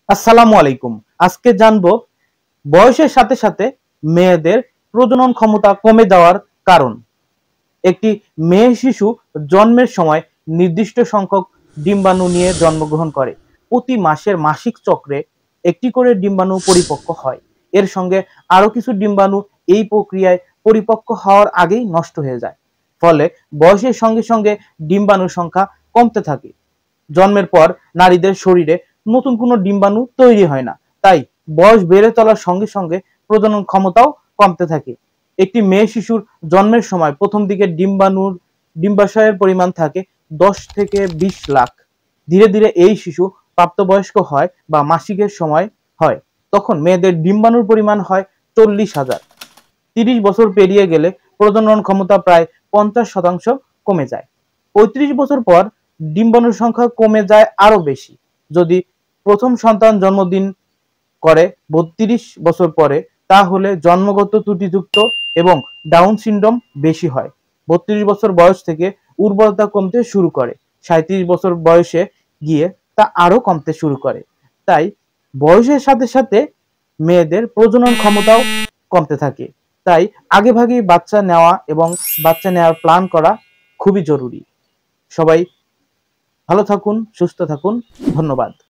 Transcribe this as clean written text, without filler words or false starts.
আসসালামু আলাইকুম। আজকে জানবো বয়সের সাথে সাথে মেয়েদের প্রজনন ক্ষমতা কমে যাওয়ার কারণ। একটি মেয়ে শিশু জন্মের সময় নির্দিষ্ট সংখ্যক ডিম্বাণু নিয়ে জন্মগ্রহণ করে। প্রতি মাসের মাসিক চক্রে একটি করে ডিম্বাণু পরিপক্ক হয়। এর সঙ্গে আরো কিছু ডিম্বাণু এই প্রক্রিয়ায় পরিপক্ক হওয়ার আগেই নষ্ট হয়ে যায়। ফলে বয়সের সঙ্গে সঙ্গে ডিম্বাণুর সংখ্যা কমতে থাকে। জন্মের পর নারীদের শরীরে নতুন কোনো ডিম্বাণু তৈরি হয় না, তাই বয়স বেড়ে চলার সঙ্গে সঙ্গে প্রজনন ক্ষমতাও কমতে থাকে। একটি মেয়ে শিশুর জন্মের সময় প্রথম দিকে ডিম্বাশয়ের পরিমাণ থাকে 10 থেকে 20 লাখ। ধীরে ধীরে এই শিশু প্রাপ্তবয়স্ক হয় বা মাসিকের সময় হয়, তখন মেয়েদের ডিম্বাণুর পরিমাণ হয় 40,000। 30 বছর পেরিয়ে গেলে প্রজনন ক্ষমতা প্রায় 50% কমে যায়। 35 বছর পর ডিম্বাণুর সংখ্যা কমে যায় আরো বেশি। যদি প্রথম সন্তান জন্মদিন করে 32 বছর পরে, তাহলে জন্মগত ত্রুটিযুক্ত এবং ডাউন সিনড্রোম বেশি হয়। 32 বছর বয়স থেকে উর্বরতা কমতে শুরু করে। 37 বছর বয়সে গিয়ে তা আরো কমতে শুরু করে। তাই বয়সের সাথে সাথে মেয়েদের প্রজনন ক্ষমতাও কমতে থাকে। তাই আগেভাগেই বাচ্চা নেওয়া এবং বাচ্চা নেওয়ার প্ল্যান করা খুবই জরুরি। সবাই ভালো থাকুন, সুস্থ থাকুন। ধন্যবাদ।